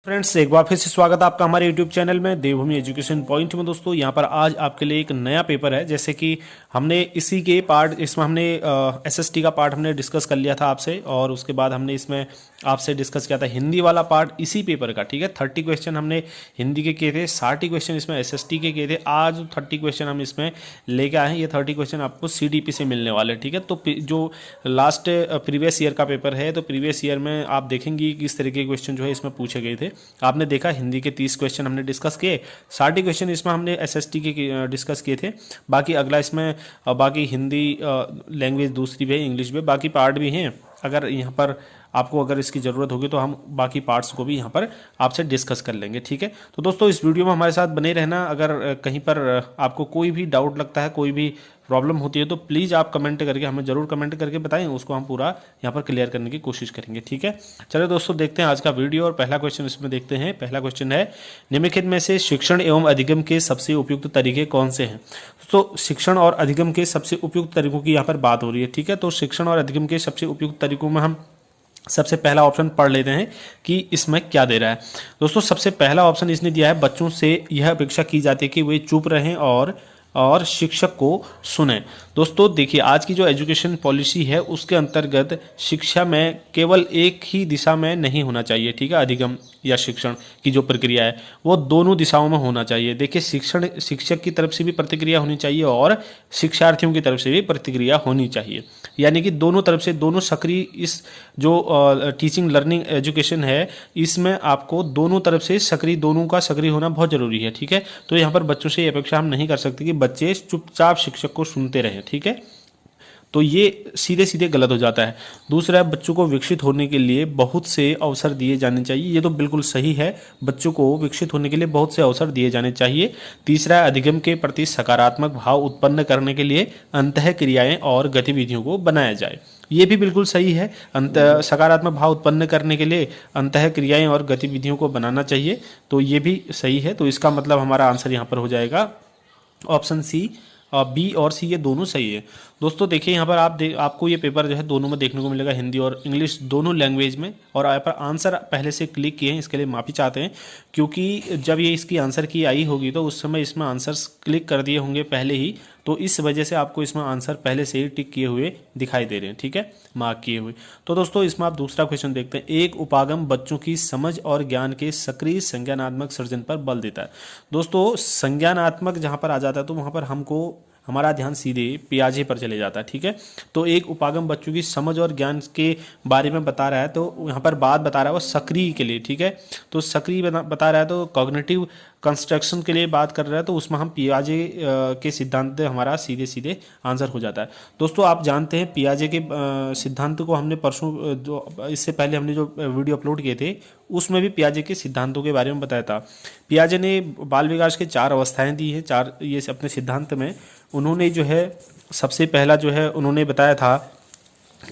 Friends, एक बार फिर से स्वागत है आपका हमारे यूट्यूब चैनल में देवभूमि एजुकेशन पॉइंट में। दोस्तों, यहाँ पर आज आपके लिए एक नया पेपर है। जैसे कि हमने इसी के पार्ट इसमें हमने एसएसटी का पार्ट हमने डिस्कस कर लिया था आपसे, और उसके बाद हमने इसमें आपसे डिस्कस किया था हिंदी वाला पार्ट इसी पेपर का। ठीक है, 30 क्वेश्चन हमने हिंदी के किए थे, 60 क्वेश्चन इसमें एसएसटी के किए थे। आज 30 क्वेश्चन हम इसमें लेके आए हैं। ये 30 क्वेश्चन आपको सीडीपी से मिलने वाले। ठीक है, तो जो लास्ट प्रीवियस ईयर का पेपर है, तो प्रीवियस ईयर में आप देखेंगे कि किस तरीके के क्वेश्चन जो है इसमें पूछे गए थे। आपने देखा हिंदी के 30 क्वेश्चन हमने डिस्कस किए, 60 क्वेश्चन इसमें हमने एसएसटी के डिस्कस किए थे। बाकी अगला इसमें बाकी हिंदी लैंग्वेज दूसरी भी है, इंग्लिश भी, बाकी पार्ट भी हैं। अगर यहाँ पर आपको अगर इसकी ज़रूरत होगी तो हम बाकी पार्ट्स को भी यहाँ पर आपसे डिस्कस कर लेंगे। ठीक है, तो दोस्तों इस वीडियो में हमारे साथ बने रहना। अगर कहीं पर आपको कोई भी डाउट लगता है, कोई भी प्रॉब्लम होती है, तो प्लीज़ आप कमेंट करके हमें ज़रूर कमेंट करके बताएं, उसको हम पूरा यहाँ पर क्लियर करने की कोशिश करेंगे। ठीक है, चलो दोस्तों देखते हैं आज का वीडियो, और पहला क्वेश्चन इसमें देखते हैं। पहला क्वेश्चन है, निम्नलिखित में से शिक्षण एवं अधिगम के सबसे उपयुक्त तरीके कौन से हैं? तो शिक्षण और अधिगम के सबसे उपयुक्त तरीकों की यहाँ पर बात हो रही है। ठीक है, तो शिक्षण और अधिगम के सबसे उपयुक्त तरीकों में हम सबसे पहला ऑप्शन पढ़ लेते हैं कि इसमें क्या दे रहा है। दोस्तों, सबसे पहला ऑप्शन इसने दिया है, बच्चों से यह अपेक्षा की जाती है कि वे चुप रहें और शिक्षक को सुने। दोस्तों देखिए, आज की जो एजुकेशन पॉलिसी है उसके अंतर्गत शिक्षा में केवल एक ही दिशा में नहीं होना चाहिए। ठीक है, अधिगम या शिक्षण की जो प्रक्रिया है वो दोनों दिशाओं में होना चाहिए। देखिए, शिक्षक की तरफ से भी प्रतिक्रिया होनी चाहिए और शिक्षार्थियों की तरफ से भी प्रतिक्रिया होनी चाहिए। यानी कि दोनों तरफ से दोनों सक्रिय, इस जो टीचिंग लर्निंग एजुकेशन है इसमें आपको दोनों तरफ से सक्रिय, दोनों का सक्रिय होना बहुत जरूरी है। ठीक है, तो यहाँ पर बच्चों से ये अपेक्षा हम नहीं कर सकते कि बच्चे चुपचाप शिक्षक को सुनते रहें। ठीक है, तो ये सीधे सीधे गलत हो जाता है। दूसरा, बच्चों को विकसित होने के लिए बहुत से अवसर दिए जाने चाहिए। ये तो बिल्कुल सही है, बच्चों को विकसित होने के लिए बहुत से अवसर दिए जाने चाहिए। तीसरा, अधिगम के प्रति सकारात्मक भाव उत्पन्न करने के लिए अंतः क्रियाएं और गतिविधियों को बनाया जाए। ये भी बिल्कुल सही है, सकारात्मक भाव उत्पन्न करने के लिए अंतः क्रियाएं और गतिविधियों को बनाना चाहिए। तो ये भी सही है। तो इसका मतलब हमारा आंसर यहाँ पर हो जाएगा ऑप्शन सी। बी और सी ये दोनों सही है। दोस्तों देखिए, यहाँ पर आपको ये पेपर जो है दोनों में देखने को मिलेगा, हिंदी और इंग्लिश दोनों लैंग्वेज में। और यहाँ पर आंसर पहले से क्लिक किए हैं, इसके लिए माफ़ी चाहते हैं, क्योंकि जब ये इसकी आंसर की आई होगी तो उस समय इसमें आंसर्स क्लिक कर दिए होंगे पहले ही, तो इस वजह से आपको इसमें आंसर पहले से ही टिक किए हुए दिखाई दे रहे हैं। ठीक है, मार्क किए हुए। तो दोस्तों इसमें आप दूसरा क्वेश्चन देखते हैं। एक उपागम बच्चों की समझ और ज्ञान के सक्रिय संज्ञानात्मक सृजन पर बल देता है। दोस्तों, संज्ञानात्मक जहाँ पर आ जाता है तो वहाँ पर हमारा ध्यान सीधे पियाजे पर चले जाता है। ठीक है, तो एक उपागम बच्चों की समझ और ज्ञान के बारे में बता रहा है, तो यहाँ पर बात बता रहा है वो सक्रिय के लिए। ठीक है, तो सक्रिय बता रहा है, तो कॉग्निटिव कंस्ट्रक्शन के लिए बात कर रहा है, तो उसमें हम पियाजे के सिद्धांत हमारा सीधे सीधे आंसर हो जाता है। दोस्तों, आप जानते हैं पियाजे के सिद्धांत को हमने परसों इससे पहले हमने जो वीडियो अपलोड किए थे उसमें भी पियाजे के सिद्धांतों के बारे में बताया था। पियाजे ने बाल विकास के 4 अवस्थाएं दी हैं, 4 ये अपने सिद्धांत में। उन्होंने जो है सबसे पहला जो है उन्होंने बताया था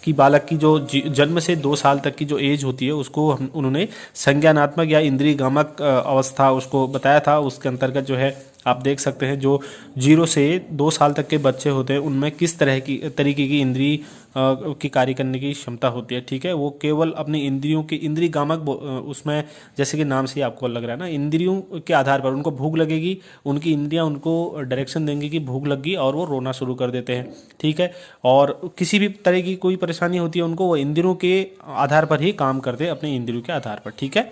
कि बालक की जो जन्म से 2 साल तक की जो एज होती है उसको उन्होंने संज्ञानात्मक या इंद्रियगामक अवस्था उसको बताया था। उसके अंतर्गत जो है आप देख सकते हैं, जो 0 से 2 साल तक के बच्चे होते हैं उनमें किस तरीके की इंद्रिय की कार्य करने की क्षमता होती है। ठीक है, वो केवल अपनी इंद्रियों के इंद्रियगामक उसमें, जैसे कि नाम से ही आपको लग रहा है ना, इंद्रियों के आधार पर उनको भूख लगेगी, उनकी इंद्रियां उनको डायरेक्शन देंगी कि भूख लगी, और वो रोना शुरू कर देते हैं। ठीक है, और किसी भी तरह की कोई परेशानी होती है उनको, वो इंद्रियों के आधार पर ही काम करते हैं, अपने इंद्रियों के आधार पर। ठीक है,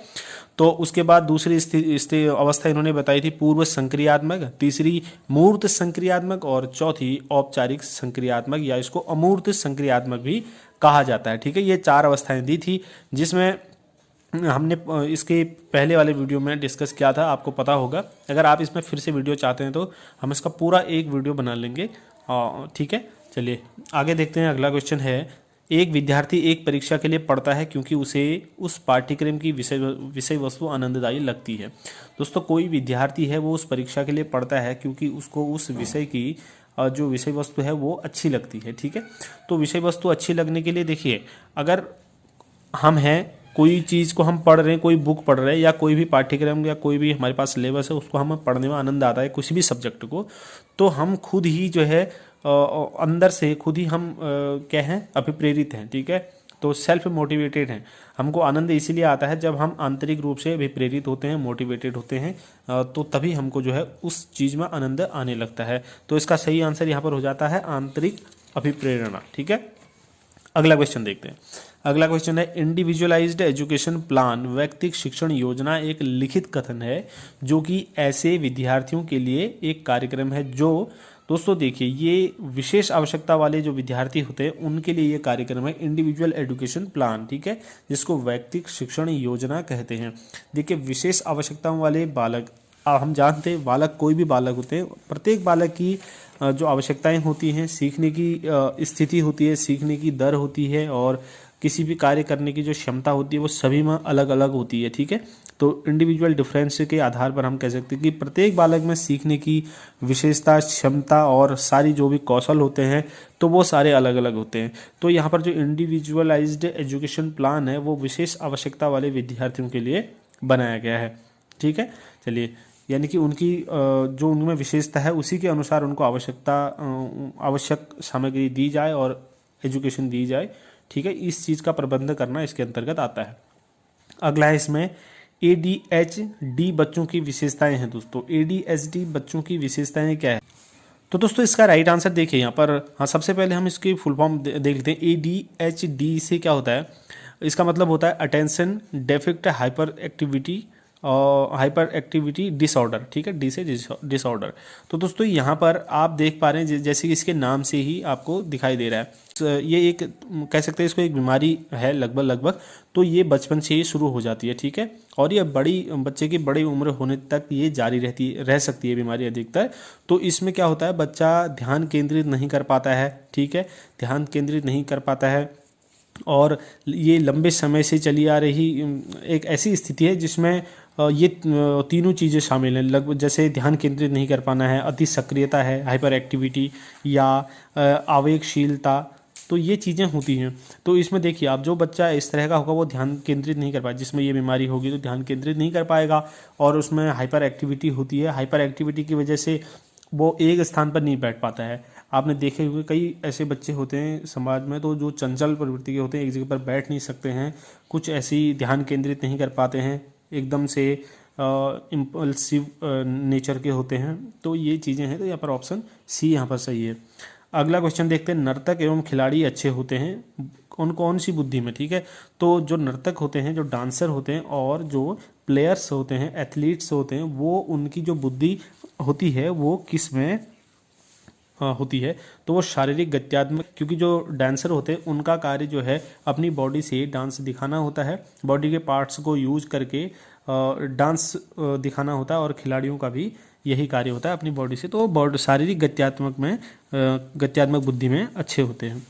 तो उसके बाद दूसरी अवस्था इन्होंने बताई थी पूर्व संक्रियात्मक, तीसरी मूर्त संक्रियात्मक, और चौथी औपचारिक संक्रियात्मक, या इसको अमूर्त संक्रियात्मक भी कहा जाता है। ठीक है, ये 4 अवस्थाएं दी थी, जिसमें हमने इसके पहले वाले वीडियो में डिस्कस किया था, आपको पता होगा। अगर आप इसमें फिर से वीडियो चाहते हैं तो हम इसका पूरा एक वीडियो बना लेंगे। ठीक है, चलिए आगे देखते हैं। अगला क्वेश्चन है, एक विद्यार्थी एक परीक्षा के लिए पढ़ता है क्योंकि उसे उस पाठ्यक्रम की विषय वस्तु आनंददायी लगती है। दोस्तों, कोई विद्यार्थी है वो उस परीक्षा के लिए पढ़ता है क्योंकि उसको उस विषय की जो विषय वस्तु है वो अच्छी लगती है। ठीक है, तो विषय वस्तु अच्छी लगने के लिए देखिए, अगर हम हैं कोई चीज़ को हम पढ़ रहे हैं, कोई बुक पढ़ रहे हैं, या कोई भी पाठ्यक्रम या कोई भी हमारे पास सिलेबस है, उसको हम पढ़ने में आनंद आता है किसी भी सब्जेक्ट को, तो हम खुद ही जो है अंदर से खुद ही हम क्या हैं, अभिप्रेरित हैं। ठीक है, तो सेल्फ मोटिवेटेड हैं। हमको आनंद इसीलिए आता है जब हम आंतरिक रूप से भी प्रेरित होते हैं, मोटिवेटेड होते हैं, तो तभी हमको जो है उस चीज़ में आनंद आने लगता है। तो इसका सही आंसर यहाँ पर हो जाता है आंतरिक अभिप्रेरणा। ठीक है, अगला क्वेश्चन देखते हैं। अगला क्वेश्चन है इंडिविजुअलाइज्ड एजुकेशन प्लान व्यक्तिगत शिक्षण योजना एक लिखित कथन है जो कि ऐसे विद्यार्थियों के लिए एक कार्यक्रम है जो, दोस्तों देखिए, ये विशेष आवश्यकता वाले जो विद्यार्थी होते हैं उनके लिए ये कार्यक्रम है इंडिविजुअल एजुकेशन प्लान। ठीक है, जिसको व्यक्तिगत शिक्षण योजना कहते हैं। देखिए, विशेष आवश्यकताओं वाले बालक, हम जानते हैं बालक कोई भी बालक होते हैं, प्रत्येक बालक की जो आवश्यकताएं होती हैं, सीखने की स्थिति होती है, सीखने की दर होती है और किसी भी कार्य करने की जो क्षमता होती है वो सभी में अलग अलग होती है। ठीक है, तो इंडिविजुअल डिफरेंस के आधार पर हम कह सकते हैं कि प्रत्येक बालक में सीखने की विशेषता, क्षमता और सारी जो भी कौशल होते हैं तो वो सारे अलग अलग होते हैं। तो यहाँ पर जो इंडिविजुअलाइज्ड एजुकेशन प्लान है वो विशेष आवश्यकता वाले विद्यार्थियों के लिए बनाया गया है। ठीक है, चलिए, यानी कि उनकी जो उनमें विशेषता है उसी के अनुसार उनको आवश्यक सामग्री दी जाए और एजुकेशन दी जाए। ठीक है, इस चीज़ का प्रबंध करना इसके अंतर्गत आता है। अगला है इसमें ADHD बच्चों की विशेषताएं हैं। दोस्तों, ADHD बच्चों की विशेषताएं क्या है? तो दोस्तों इसका राइट आंसर देखिए यहाँ पर। हाँ, सबसे पहले हम इसकी फुल फॉर्म देख लेते हैं। ADHD से क्या होता है? इसका मतलब होता है अटेंशन डेफिक्ट हाइपर एक्टिविटी डिसऑर्डर। ठीक है, डी से डिसऑर्डर। तो दोस्तों यहाँ पर आप देख पा रहे हैं जैसे कि इसके नाम से ही आपको दिखाई दे रहा है, ये एक कह सकते हैं इसको एक बीमारी है लगभग। तो ये बचपन से ही शुरू हो जाती है। ठीक है, और ये बच्चे की बड़ी उम्र होने तक ये जारी रह सकती है बीमारी अधिकतर। तो इसमें क्या होता है, बच्चा ध्यान केंद्रित नहीं कर पाता है। ठीक है, ध्यान केंद्रित नहीं कर पाता है और ये लंबे समय से चली आ रही एक ऐसी स्थिति है जिसमें ये तीनों चीज़ें शामिल हैं लगभग, जैसे ध्यान केंद्रित नहीं कर पाना है, अति सक्रियता है, हाइपर एक्टिविटी या आवेगशीलता। तो ये चीज़ें होती हैं। तो इसमें देखिए आप, जो बच्चा इस तरह का होगा वो ध्यान केंद्रित नहीं कर पाएगा, जिसमें ये बीमारी होगी तो ध्यान केंद्रित नहीं कर पाएगा और उसमें हाइपर एक्टिविटी होती है। हाइपर एक्टिविटी की वजह से वो एक स्थान पर नहीं बैठ पाता है। आपने देखे हुए कई ऐसे बच्चे होते हैं समाज में, तो जो चंचल प्रवृत्ति के होते हैं, एक जगह पर बैठ नहीं सकते हैं, कुछ ऐसी ध्यान केंद्रित नहीं कर पाते हैं, एकदम से इम्पल्सिव नेचर के होते हैं। तो ये चीज़ें हैं, तो यहाँ पर ऑप्शन सी यहाँ पर सही है। अगला क्वेश्चन देखते हैं, नर्तक एवं खिलाड़ी अच्छे होते हैं कौन सी बुद्धि में? ठीक है, तो जो नर्तक होते हैं, जो डांसर होते हैं और जो प्लेयर्स होते हैं, एथलीट्स होते हैं, वो उनकी जो बुद्धि होती है वो किस में होती है? तो वो शारीरिक गत्यात्मक, क्योंकि जो डांसर होते हैं उनका कार्य जो है अपनी बॉडी से डांस दिखाना होता है, बॉडी के पार्ट्स को यूज करके डांस दिखाना होता है, और खिलाड़ियों का भी यही कार्य होता है अपनी बॉडी से। तो शारीरिक गत्यात्मक बुद्धि में अच्छे होते हैं।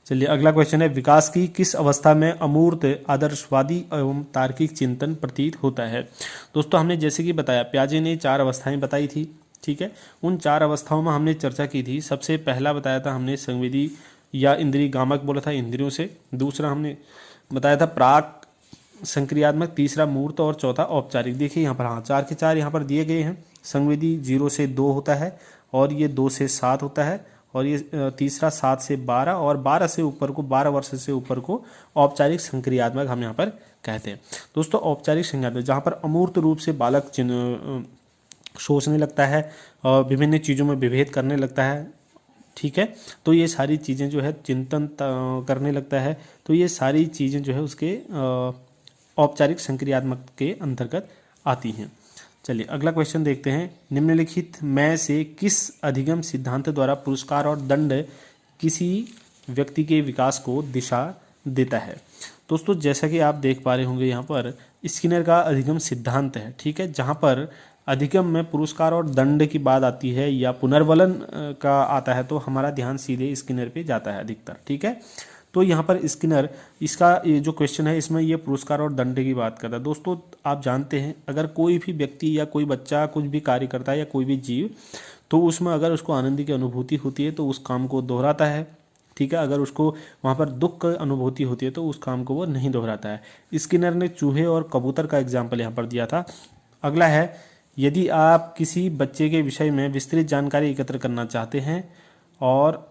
चलिए, अगला क्वेश्चन है, विकास की किस अवस्था में अमूर्त आदर्शवादी एवं तार्किक चिंतन प्रतीत होता है? दोस्तों, हमने जैसे कि बताया, पियाजे ने 4 अवस्थाएं बताई थी। ठीक है, उन 4 अवस्थाओं में हमने चर्चा की थी। सबसे पहला बताया था हमने संवेदी या इंद्रिय गामक बोला था, इंद्रियों से। दूसरा हमने बताया था प्राक संक्रियात्मक, तीसरा मूर्त और चौथा औपचारिक। देखिए यहाँ पर, हाँ, 4 के 4 यहाँ पर दिए गए हैं। संवेदी 0 से 2 होता है और ये 2 से 7 होता है, और ये तीसरा 7 से 12 और 12 से ऊपर को, 12 वर्ष से ऊपर को औपचारिक संक्रियात्मक हम यहाँ पर कहते हैं। दोस्तों, औपचारिक संक्रियात्मक जहाँ पर अमूर्त रूप से बालक सोचने लगता है और विभिन्न चीज़ों में विभेद करने लगता है। ठीक है, तो ये सारी चीज़ें जो है चिंतन करने लगता है, तो ये सारी चीज़ें जो है उसके औपचारिक संक्रियात्मक के अंतर्गत आती हैं। चलिए, अगला क्वेश्चन देखते हैं, निम्नलिखित में से किस अधिगम सिद्धांत द्वारा पुरस्कार और दंड किसी व्यक्ति के विकास को दिशा देता है? दोस्तों, जैसा कि आप देख पा रहे होंगे यहाँ पर स्किनर का अधिगम सिद्धांत है। ठीक है, जहाँ पर अधिगम में पुरस्कार और दंड की बात आती है या पुनर्बलन का आता है, तो हमारा ध्यान सीधे स्किनर पे जाता है अधिकतर। ठीक है, तो यहाँ पर स्किनर, इसका ये जो क्वेश्चन है इसमें ये पुरस्कार और दंड की बात करता है। दोस्तों, आप जानते हैं अगर कोई भी व्यक्ति या कोई बच्चा कुछ भी कार्य करता है या कोई भी जीव, तो उसमें अगर उसको आनंद की अनुभूति होती है तो उस काम को दोहराता है। ठीक है, अगर उसको वहाँ पर दुख की अनुभूति होती है तो उस काम को वो नहीं दोहराता है। स्किनर ने चूहे और कबूतर का एग्जाम्पल यहाँ पर दिया था। अगला है, यदि आप किसी बच्चे के विषय में विस्तृत जानकारी एकत्र करना चाहते हैं और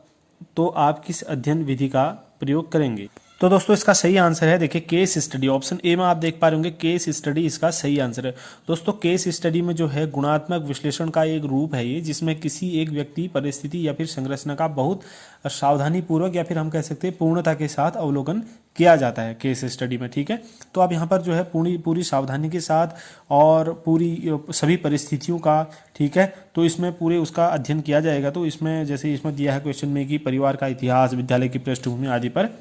तो आप किस अध्ययन विधि का प्रयोग करेंगे? तो दोस्तों इसका सही आंसर है, देखिए केस स्टडी। ऑप्शन ए में आप देख पा रहे होंगे केस स्टडी इसका सही आंसर है। दोस्तों केस स्टडी में जो है गुणात्मक विश्लेषण का एक रूप है ये, जिसमें किसी एक व्यक्ति, परिस्थिति या फिर संरचना का बहुत सावधानी पूर्वक या फिर हम कह सकते हैं पूर्णता के साथ अवलोकन किया जाता है केस स्टडी में। ठीक है, तो अब यहाँ पर जो है पूरी सावधानी के साथ और पूरी सभी परिस्थितियों का, ठीक है, तो इसमें पूरे उसका अध्ययन किया जाएगा। तो इसमें जैसे इसमें दिया है क्वेश्चन में कि परिवार का इतिहास, विद्यालय की पृष्ठभूमि आदि पर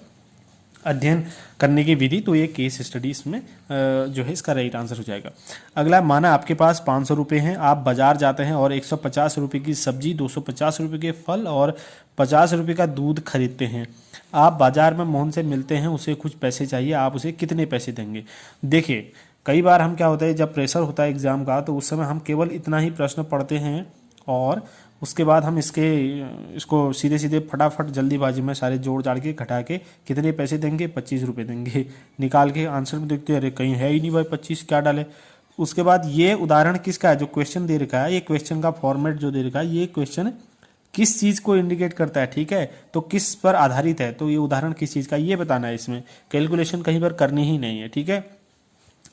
अध्ययन करने की विधि, तो ये केस स्टडी इसमें जो है इसका राइट आंसर हो जाएगा। अगला, माना आपके पास 500 रुपये हैं, आप बाजार जाते हैं और 150 रुपये की सब्जी, 250 रुपये के फल और 50 रुपये का दूध खरीदते हैं। आप बाजार में मोहन से मिलते हैं, उसे कुछ पैसे चाहिए, आप उसे कितने पैसे देंगे? देखिए कई बार हम क्या होता है, जब प्रेशर होता है एग्जाम का, तो उस समय हम केवल इतना ही प्रश्न पढ़ते हैं और उसके बाद हम इसको सीधे सीधे फटाफट जल्दीबाजी में सारे जोड़ जाड़ के घटा के कितने पैसे देंगे, 25 रुपये देंगे, निकाल के आंसर में देखते हैं अरे कहीं है ही नहीं भाई 25 क्या डाले। उसके बाद ये उदाहरण किसका है, जो क्वेश्चन दे रखा है, ये क्वेश्चन का फॉर्मेट जो दे रखा है, ये क्वेश्चन किस चीज़ को इंडिकेट करता है, ठीक है, तो किस पर आधारित है, तो ये उदाहरण किस चीज़ का ये बताना है। इसमें कैलकुलेशन कहीं पर करनी ही नहीं है। ठीक है,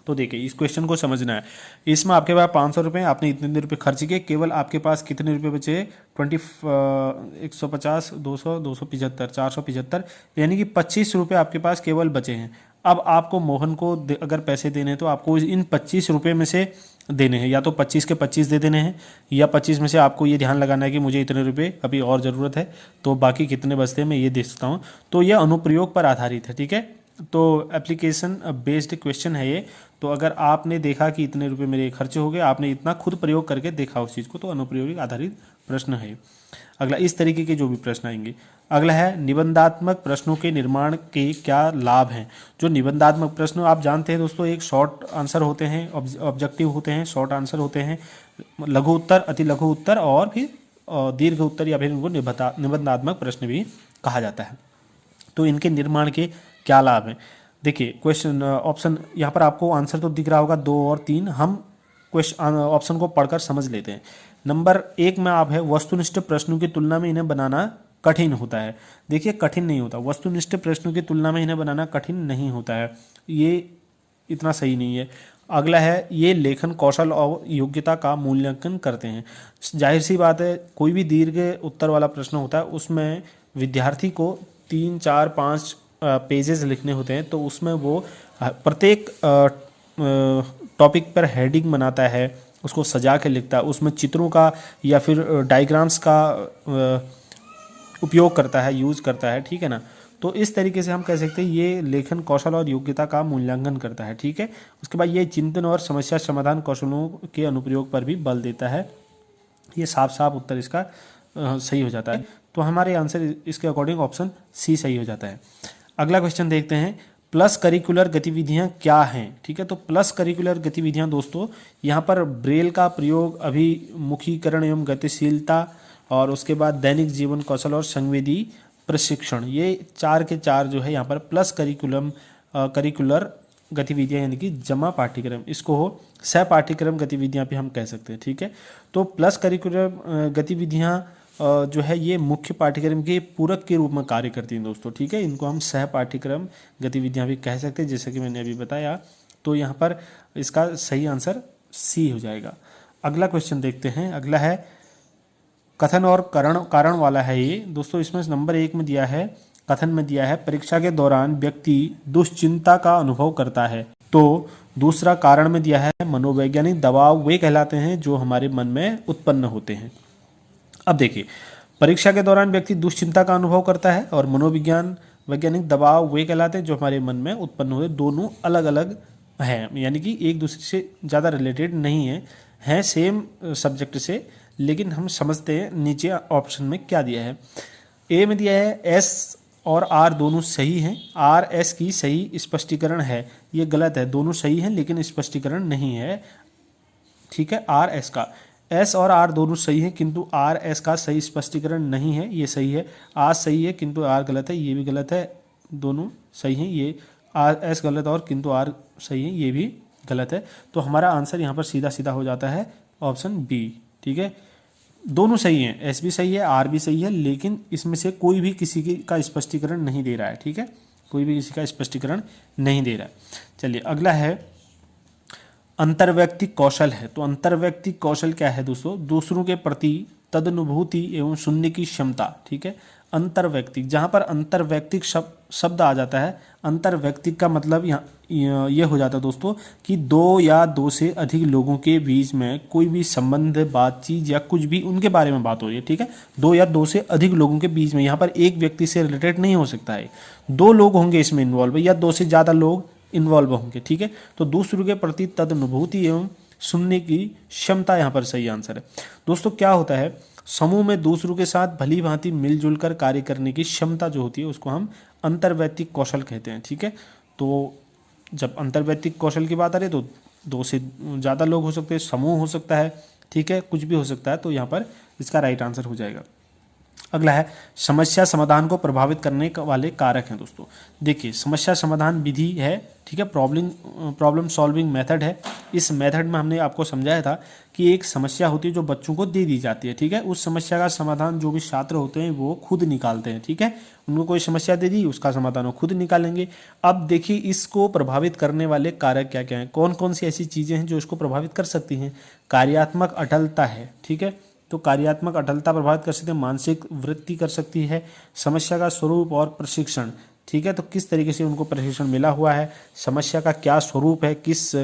तो देखिए इस क्वेश्चन को समझना है। इसमें आपके पास 500 रुपये, आपने इतने रुपये खर्च किए, केवल आपके पास कितने रुपये बचे, 150, 200, 275, 475, यानी कि 25 रुपये आपके पास केवल बचे हैं। अब आपको मोहन को अगर पैसे देने हैं तो आपको इन 25 रुपये में से देने हैं, या तो 25 के 25 दे देने हैं, या 25 में से आपको ये ध्यान लगाना है कि मुझे इतने रुपये अभी और ज़रूरत है, तो बाकी कितने बचते हैं मैं ये देख सकता हूँ। तो यह अनुप्रयोग पर आधारित है। ठीक है, तो एप्लीकेशन बेस्ड क्वेश्चन है ये। तो अगर आपने देखा कि इतने रुपए मेरे खर्चे हो गए, आपने इतना खुद प्रयोग करके देखा उस चीज़ को, तो अनुप्रयोगी आधारित प्रश्न है। अगला, इस तरीके के जो भी प्रश्न आएंगे। अगला है निबंधात्मक प्रश्नों के निर्माण के क्या लाभ हैं। जो निबंधात्मक प्रश्न आप जानते हैं दोस्तों, एक शॉर्ट आंसर होते हैं, ऑब्जेक्टिव होते हैं, शॉर्ट आंसर होते हैं, लघु उत्तर, अति लघु उत्तर और फिर दीर्घ उत्तर, या फिर इनको निबंधात्मक प्रश्न भी कहा जाता है। तो इनके निर्माण के क्या लाभ हैं? देखिए क्वेश्चन ऑप्शन यहाँ पर आपको आंसर तो दिख रहा होगा 2 और 3, हम क्वेश्चन ऑप्शन को पढ़कर समझ लेते हैं। नंबर 1 में आप है, वस्तुनिष्ठ प्रश्नों की तुलना में इन्हें बनाना कठिन होता है। देखिए कठिन नहीं होता, वस्तुनिष्ठ प्रश्नों की तुलना में इन्हें बनाना कठिन नहीं होता है, ये इतना सही नहीं है। अगला है, ये लेखन कौशल और योग्यता का मूल्यांकन करते हैं। जाहिर सी बात है, कोई भी दीर्घ उत्तर वाला प्रश्न होता है उसमें विद्यार्थी को 3, 4, 5 पेजेस लिखने होते हैं, तो उसमें वो प्रत्येक टॉपिक पर हेडिंग बनाता है, उसको सजा के लिखता है, उसमें चित्रों का या फिर डायग्राम्स का उपयोग करता है, यूज करता है। ठीक है ना, तो इस तरीके से हम कह सकते हैं ये लेखन कौशल और योग्यता का मूल्यांकन करता है। ठीक है, उसके बाद ये चिंतन और समस्या समाधान कौशलों के अनुप्रयोग पर भी बल देता है। ये साफ साफ उत्तर इसका सही हो जाता है। तो हमारे आंसर इसके अकॉर्डिंग ऑप्शन सी सही हो जाता है। अगला क्वेश्चन देखते हैं, प्लस करिकुलर गतिविधियां क्या हैं। ठीक है, तो प्लस करिकुलर गतिविधियां दोस्तों, यहाँ पर ब्रेल का प्रयोग, अभिमुखीकरण एवं गतिशीलता, और उसके बाद दैनिक जीवन कौशल और संवेदी प्रशिक्षण, ये 4 के 4 जो है यहाँ पर प्लस करिकुलर गतिविधियां, यानी कि जमा पाठ्यक्रम, इसको सह पाठ्यक्रम गतिविधियां भी हम कह सकते हैं। ठीक है, तो प्लस करिकुलर गतिविधियां जो है ये मुख्य पाठ्यक्रम के पूरक के रूप में कार्य करती हैं दोस्तों। ठीक है, इनको हम सह पाठ्यक्रम गतिविधियां भी कह सकते हैं, जैसे कि मैंने अभी बताया। तो यहाँ पर इसका सही आंसर सी हो जाएगा। अगला क्वेश्चन देखते हैं। अगला है कथन और कारण वाला है ये दोस्तों। इसमें नंबर 1 में दिया है, कथन में दिया है, परीक्षा के दौरान व्यक्ति दुश्चिंता का अनुभव करता है। तो दूसरा कारण में दिया है, मनोवैज्ञानिक दबाव वे कहलाते हैं जो हमारे मन में उत्पन्न होते हैं। अब देखिए, परीक्षा के दौरान व्यक्ति दुश्चिंता का अनुभव करता है और वैज्ञानिक दबाव वे कहलाते हैं जो हमारे मन में उत्पन्न होते हैं। दोनों अलग अलग हैं, यानी कि एक दूसरे से ज़्यादा रिलेटेड नहीं हैं सेम सब्जेक्ट से, लेकिन हम समझते हैं नीचे ऑप्शन में क्या दिया है। ए में दिया है एस और आर दोनों सही हैं, आर एस की सही स्पष्टीकरण है, ये गलत है। दोनों सही हैं लेकिन स्पष्टीकरण नहीं है। ठीक है, आर एस का, एस और आर दोनों सही हैं किंतु आर एस का सही स्पष्टीकरण नहीं है, ये सही है। आर सही है किंतु आर गलत है, ये भी गलत है। दोनों सही हैं, ये आर एस गलत और किंतु आर सही है, ये भी गलत है। तो हमारा आंसर यहाँ पर सीधा सीधा हो जाता है ऑप्शन बी। ठीक है, दोनों सही हैं, एस भी सही है, आर भी सही है, लेकिन इसमें से कोई भी किसी का स्पष्टीकरण नहीं दे रहा है। ठीक है, कोई भी किसी का स्पष्टीकरण नहीं दे रहा है। चलिए अगला है अंतर्वैयक्तिक कौशल है। तो अंतर्वैयक्तिक कौशल क्या है दोस्तों? दूसरों के प्रति तदनुभूति एवं सुनने की क्षमता। ठीक है, अंतर्वैयक्तिक, जहाँ पर अंतर्वैयक्तिक शब्द आ जाता है, अंतर्वैयक्तिक का मतलब यहाँ ये हो जाता है दोस्तों कि दो या दो से अधिक लोगों के बीच में कोई भी संबंध, बातचीत या कुछ भी उनके बारे में बात हो रही है। ठीक है, दो या दो से अधिक लोगों के बीच में, यहाँ पर एक व्यक्ति से रिलेटेड नहीं हो सकता है, दो लोग होंगे इसमें इन्वॉल्व या दो से ज़्यादा लोग इन्वॉल्व होंगे। ठीक है, तो दूसरों के प्रति तदनुभूति एवं सुनने की क्षमता यहाँ पर सही आंसर है। दोस्तों क्या होता है, समूह में दूसरों के साथ भली भांति मिलजुल कर कार्य करने की क्षमता जो होती है उसको हम अंतर्वैयक्तिक कौशल कहते हैं। ठीक है, तो जब अंतर्वैयक्तिक कौशल की बात आ रही है तो दो से ज़्यादा लोग हो सकते हैं, समूह हो सकता है, ठीक है, कुछ भी हो सकता है, तो यहाँ पर इसका राइट आंसर हो जाएगा। अगला है समस्या समाधान को प्रभावित करने वाले कारक हैं। दोस्तों देखिए, समस्या समाधान विधि है, ठीक है, प्रॉब्लम सॉल्विंग मेथड है। इस मेथड में हमने आपको समझाया था कि एक समस्या होती है जो बच्चों को दे दी जाती है। ठीक है, उस समस्या का समाधान जो भी छात्र होते हैं वो खुद निकालते हैं। ठीक है, उनको कोई समस्या दे दी, उसका समाधान वो खुद निकालेंगे। अब देखिए इसको प्रभावित करने वाले कारक क्या क्या हैं, कौन कौन सी ऐसी चीज़ें हैं जो इसको प्रभावित कर सकती हैं। कार्यात्मक अटलता है, ठीक है, तो कार्यात्मक अटलता प्रभावित कर सकती है, मानसिक वृत्ति कर सकती है, समस्या का स्वरूप और प्रशिक्षण। ठीक है, तो किस तरीके से उनको प्रशिक्षण मिला हुआ है, समस्या का क्या स्वरूप है, किस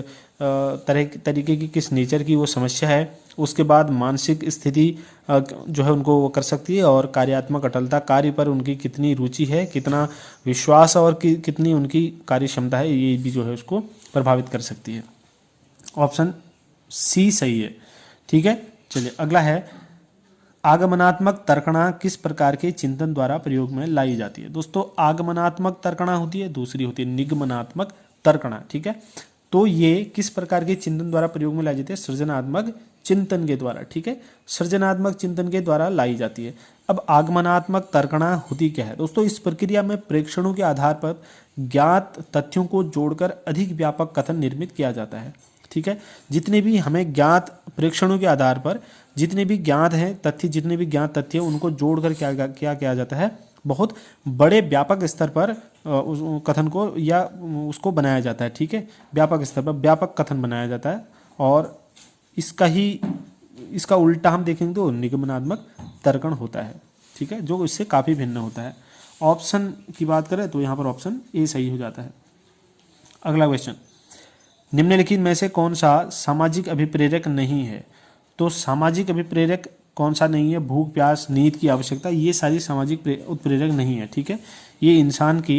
तरीके की, किस नेचर की वो समस्या है, उसके बाद मानसिक स्थिति जो है उनको वो कर सकती है, और कार्यात्मक अटलता, कार्य पर उनकी कितनी रुचि है, कितना विश्वास और कितनी उनकी कार्य क्षमता है, ये भी जो है उसको प्रभावित कर सकती है। ऑप्शन सी सही है। ठीक है, चलिए अगला है आगमनात्मक तर्कणा किस प्रकार के चिंतन द्वारा प्रयोग में लाई जाती है। दोस्तों आगमनात्मक तर्कणा होती है, दूसरी होती है निगमनात्मक तर्कणा। ठीक है, तो ये किस प्रकार के चिंतन द्वारा प्रयोग में लाई जाती है? सृजनात्मक चिंतन के द्वारा। ठीक है, सृजनात्मक चिंतन के द्वारा लाई जाती है। अब आगमनात्मक तर्कणा होती क्या है? दोस्तों इस प्रक्रिया में प्रेक्षणों के आधार पर ज्ञात तथ्यों को जोड़कर अधिक व्यापक कथन निर्मित किया जाता है। ठीक है, जितने भी हमें ज्ञात प्रेक्षणों के आधार पर जितने भी ज्ञात हैं तथ्य, जितने भी ज्ञात तथ्य हैं उनको जोड़कर क्या किया जाता है, बहुत बड़े व्यापक स्तर पर उस कथन को या उसको बनाया जाता है। ठीक है, व्यापक स्तर पर व्यापक कथन बनाया जाता है, और इसका उल्टा हम देखेंगे तो निगमनात्मक तर्कण होता है। ठीक है, जो इससे काफ़ी भिन्न होता है। ऑप्शन की बात करें तो यहाँ पर ऑप्शन ए सही हो जाता है। अगला क्वेश्चन, निम्नलिखित में से कौन सा सामाजिक अभिप्रेरक नहीं है? तो सामाजिक अभिप्रेरक कौन सा नहीं है? भूख, प्यास, नींद की आवश्यकता, ये सारी सामाजिक उत्प्रेरक नहीं है। ठीक है, ये इंसान की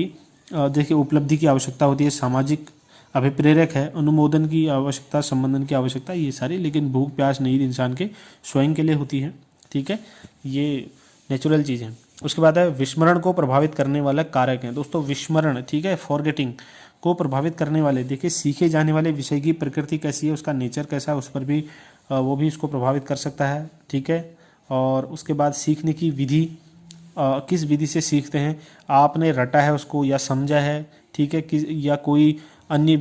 देखिए उपलब्धि की आवश्यकता होती है, सामाजिक अभिप्रेरक है। अनुमोदन की आवश्यकता, संबंधन की आवश्यकता, ये सारी, लेकिन भूख, प्यास, नींद इंसान के स्वयं के लिए होती है। ठीक है, ये नेचुरल चीज़ है। उसके बाद है विस्मरण को प्रभावित करने वाला कारक है। दोस्तों विस्मरण, ठीक है, फॉरगेटिंग को प्रभावित करने वाले, देखिए सीखे जाने वाले विषय की प्रकृति कैसी है, उसका नेचर कैसा है, उस पर भी वो भी इसको प्रभावित कर सकता है। ठीक है, और उसके बाद सीखने की विधि, किस विधि से सीखते हैं, आपने रटा है उसको या समझा है। ठीक है, या कोई अन्य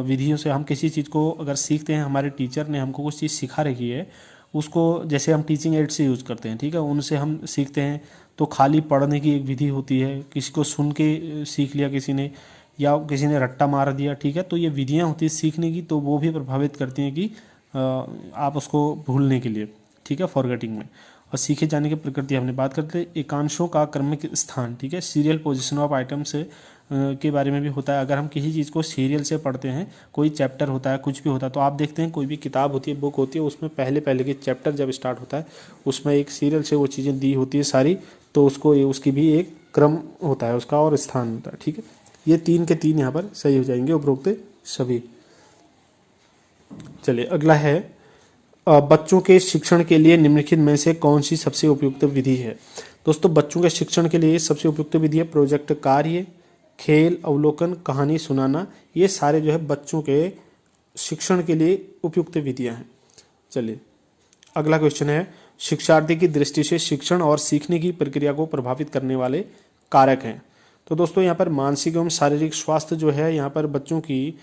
विधियों से हम किसी चीज़ को अगर सीखते हैं, हमारे टीचर ने हमको कुछ चीज़ सिखा रखी है, उसको जैसे हम टीचिंग एड से यूज़ करते हैं। ठीक है, उनसे हम सीखते हैं, तो खाली पढ़ने की एक विधि होती है, किसी को सुन के सीख लिया किसी ने, या किसी ने रट्टा मार दिया। ठीक है, तो ये विधियाँ होती है सीखने की, तो वो भी प्रभावित करती हैं कि आप उसको भूलने के लिए। ठीक है, फॉरगेटिंग में। और सीखे जाने की प्रकृति हमने बात करते हैं। एकांशों का क्रमिक स्थान, ठीक है, सीरियल पोजीशन ऑफ आइटम्स के बारे में भी होता है। अगर हम किसी चीज़ को सीरियल से पढ़ते हैं, कोई चैप्टर होता है, कुछ भी होता है, तो आप देखते हैं कोई भी किताब होती है, बुक होती है, उसमें पहले के चैप्टर जब स्टार्ट होता है उसमें एक सीरियल से वो चीज़ें दी होती है सारी, तो उसकी भी एक क्रम होता है उसका और स्थान होता है। ठीक है, ये 3 के 3 यहाँ पर सही हो जाएंगे, उपरोक्त सभी। चलिए अगला है बच्चों के शिक्षण के लिए निम्नलिखित में से कौन सी सबसे उपयुक्त विधि है? दोस्तों बच्चों के शिक्षण के लिए सबसे उपयुक्त विधि है प्रोजेक्ट कार्य, खेल, अवलोकन, कहानी सुनाना। ये सारे जो है बच्चों के शिक्षण के लिए उपयुक्त विधियां हैं। चलिए अगला क्वेश्चन है शिक्षार्थी की दृष्टि से शिक्षण और सीखने की प्रक्रिया को प्रभावित करने वाले कारक हैं। तो दोस्तों यहाँ पर मानसिक एवं शारीरिक स्वास्थ्य जो है, यहाँ पर बच्चों की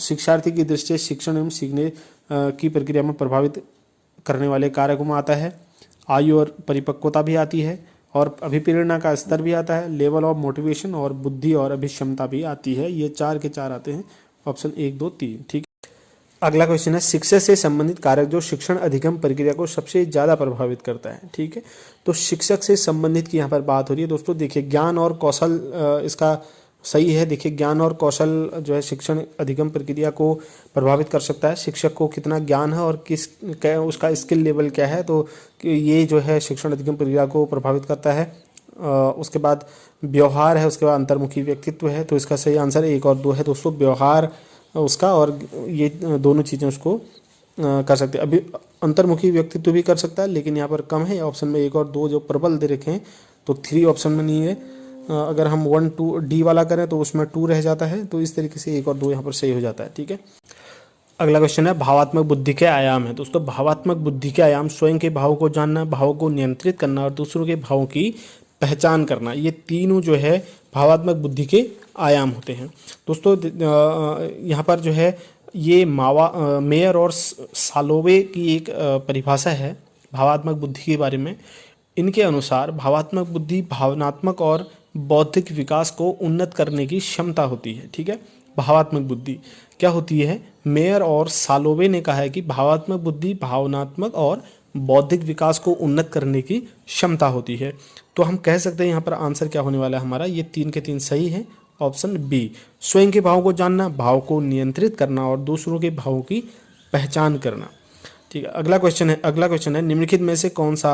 शिक्षार्थी की दृष्टि से शिक्षण एवं सीखने की प्रक्रिया में प्रभावित करने वाले कारकों में आता है। आयु और परिपक्वता भी आती है, और अभिप्रेरणा का स्तर भी आता है, लेवल ऑफ मोटिवेशन, और बुद्धि और अभिक्षमता भी आती है। ये 4 के 4 आते हैं, ऑप्शन 1 2 3। ठीक। अगला क्वेश्चन है शिक्षा से संबंधित कारक जो शिक्षण अधिगम प्रक्रिया को सबसे ज़्यादा प्रभावित करता है। ठीक है, तो शिक्षक से संबंधित की यहाँ पर बात हो रही है दोस्तों। देखिए ज्ञान और कौशल इसका सही है। देखिए ज्ञान और कौशल जो है शिक्षण अधिगम प्रक्रिया को प्रभावित कर सकता है। शिक्षक को कितना ज्ञान है और उसका स्किल लेवल क्या है, तो ये जो है शिक्षण अधिगम प्रक्रिया को प्रभावित करता है। उसके बाद व्यवहार है, उसके बाद अंतर्मुखी व्यक्तित्व है। तो इसका सही आंसर 1 और 2 है दोस्तों। व्यवहार उसका और ये दोनों चीज़ें उसको कर सकते हैं। अभी अंतर्मुखी व्यक्तित्व भी कर सकता है, लेकिन यहाँ पर कम है। ऑप्शन में 1 और 2 जो प्रबल दे रखे हैं, तो 3 ऑप्शन में नहीं है। अगर हम 1 2 डी वाला करें तो उसमें 2 रह जाता है। तो इस तरीके से 1 और 2 यहाँ पर सही हो जाता है। ठीक है, अगला क्वेश्चन है भावात्मक बुद्धि के आयाम है दोस्तों। भावात्मक बुद्धि के आयाम स्वयं के भावों को जानना, भावों को नियंत्रित करना और दूसरों के भावों की पहचान करना, ये तीनों जो है भावात्मक बुद्धि के आयाम होते हैं दोस्तों। यहाँ पर जो है ये मेयर और सालोवे की एक परिभाषा है भावात्मक बुद्धि के बारे में। इनके अनुसार भावात्मक बुद्धि भावनात्मक और बौद्धिक विकास को उन्नत करने की क्षमता होती है। ठीक है, भावात्मक बुद्धि क्या होती है? मेयर और सालोवे ने कहा है कि भावात्मक बुद्धि भावनात्मक और बौद्धिक विकास को उन्नत करने की क्षमता होती है। तो हम कह सकते हैं यहाँ पर आंसर क्या होने वाला है हमारा, ये 3 के 3 सही है। ऑप्शन बी, स्वयं के भावों को जानना, भाव को नियंत्रित करना और दूसरों के भावों की पहचान करना। ठीक है, अगला क्वेश्चन है निम्नलिखित में से कौन सा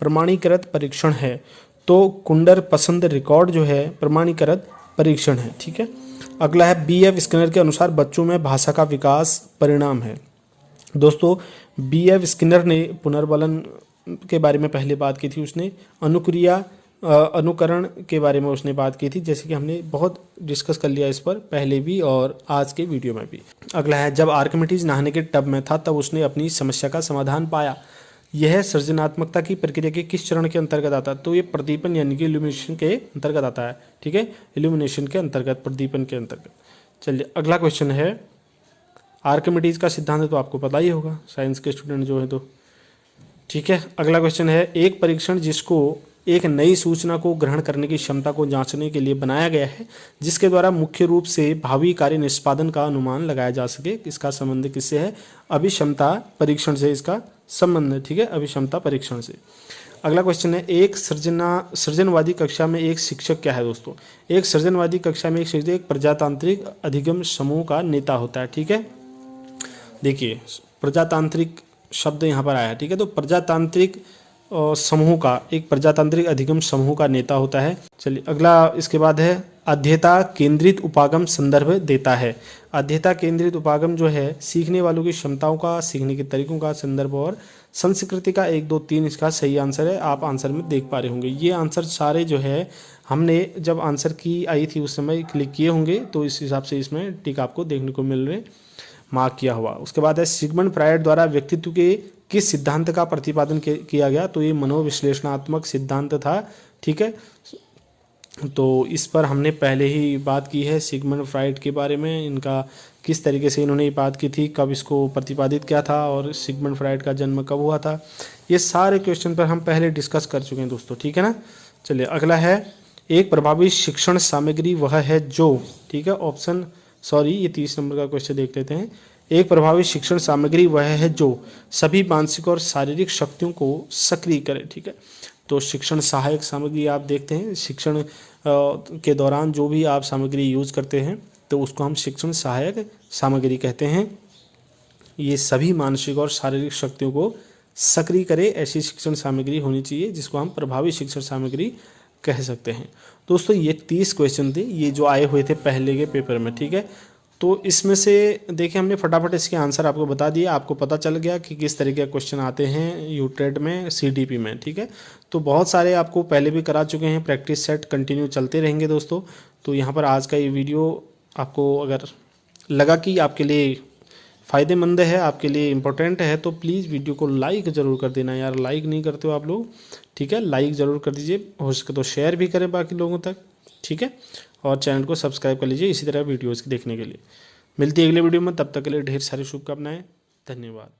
प्रमाणीकृत परीक्षण है? तो कुंडर पसंद रिकॉर्ड जो है प्रमाणीकृत परीक्षण है। ठीक है, अगला है BF स्किनर के अनुसार बच्चों में भाषा का विकास परिणाम है। दोस्तों BF स्किनर ने पुनर्बलन के बारे में पहले बात की थी। उसने अनुक्रिया अनुकरण के बारे में उसने बात की थी, जैसे कि हमने बहुत डिस्कस कर लिया इस पर पहले भी और आज के वीडियो में भी। अगला है जब आर्किमिडीज नहाने के टब में था तब उसने अपनी समस्या का समाधान पाया। यह सृजनात्मकता की प्रक्रिया के किस चरण के अंतर्गत आता है? तो ये प्रदीपन यानी कि इल्यूमिनेशन के अंतर्गत आता है। ठीक है, इल्यूमिनेशन के अंतर्गत, प्रदीपन के अंतर्गत। चलिए अगला क्वेश्चन है आर्किमिडीज का सिद्धांत तो आपको पता ही होगा, साइंस के स्टूडेंट जो है तो। ठीक है, अगला क्वेश्चन है एक परीक्षण जिसको एक नई सूचना को ग्रहण करने की क्षमता को जांचने के लिए बनाया गया है, जिसके द्वारा मुख्य रूप से भावी कार्य निष्पादन का अनुमान लगाया जा सके। इसका संबंध किससे है? अभिक्षमता परीक्षण से इसका संबंध है। ठीक है, अभिक्षमता परीक्षण से। अगला क्वेश्चन है एक सृजनवादी कक्षा में एक शिक्षक क्या है दोस्तों? एक सृजनवादी कक्षा में एक शिक्षक एक प्रजातांत्रिक अधिगम समूह का नेता होता है। ठीक है, देखिए प्रजातांत्रिक शब्द यहाँ पर आया है। ठीक है, तो प्रजातांत्रिक समूह का, एक प्रजातांत्रिक अधिगम समूह का नेता होता है। चलिए अगला इसके बाद है अध्येता केंद्रित उपागम संदर्भ देता है। अध्येता केंद्रित उपागम जो है सीखने वालों की क्षमताओं का, सीखने के तरीकों का संदर्भ और संस्कृति का 1 2 3 इसका सही आंसर है। आप आंसर में देख पा रहे होंगे ये आंसर सारे जो है हमने जब आंसर की आई थी उस समय क्लिक किए होंगे, तो इस हिसाब से इसमें टिक आपको देखने को मिल रहे, मार्क किया हुआ। उसके बाद है सिगमंड फ्रायड द्वारा व्यक्तित्व के किस सिद्धांत का प्रतिपादन किया गया? तो ये मनोविश्लेषणात्मक सिद्धांत था। ठीक है, तो इस पर हमने पहले ही बात की है सिगमंड फ्रायड के बारे में, इनका किस तरीके से इन्होंने बात की थी, कब इसको प्रतिपादित किया था और सिगमंड फ्रायड का जन्म कब हुआ था। ये सारे क्वेश्चन पर हम पहले डिस्कस कर चुके हैं दोस्तों। ठीक है ना, चलिए अगला है एक प्रभावी शिक्षण सामग्री वह है जो, ठीक है ऑप्शन ये 30 नंबर का क्वेश्चन देख लेते हैं। एक प्रभावी शिक्षण सामग्री वह है जो सभी मानसिक और शारीरिक शक्तियों को सक्रिय करे। ठीक है, तो शिक्षण सहायक सामग्री आप देखते हैं, शिक्षण के दौरान जो भी आप सामग्री यूज करते हैं तो उसको हम शिक्षण सहायक सामग्री कहते हैं। ये सभी मानसिक और शारीरिक शक्तियों को सक्रिय करे, ऐसी शिक्षण सामग्री होनी चाहिए जिसको हम प्रभावी शिक्षण सामग्री कह सकते हैं। दोस्तों ये 30 क्वेश्चन थे, ये जो आए हुए थे पहले के पेपर में। ठीक है, तो इसमें से देखिए हमने फटाफट इसके आंसर आपको बता दिया, आपको पता चल गया कि किस तरीके के क्वेश्चन आते हैं यूट्रेड में, CDP में। ठीक है, तो बहुत सारे आपको पहले भी करा चुके हैं, प्रैक्टिस सेट कंटिन्यू चलते रहेंगे दोस्तों। तो यहाँ पर आज का ये वीडियो आपको अगर लगा कि आपके लिए फ़ायदेमंद है, आपके लिए इम्पोर्टेंट है, तो प्लीज़ वीडियो को लाइक ज़रूर कर देना यार, लाइक नहीं करते हो आप लोग। ठीक है, लाइक ज़रूर कर दीजिए, हो सके तो शेयर भी करें बाकी लोगों तक। ठीक है, और चैनल को सब्सक्राइब कर लीजिए इसी तरह वीडियोज़ देखने के लिए। मिलती है अगले वीडियो में, तब तक के लिए ढेर सारी शुभकामनाएं, धन्यवाद।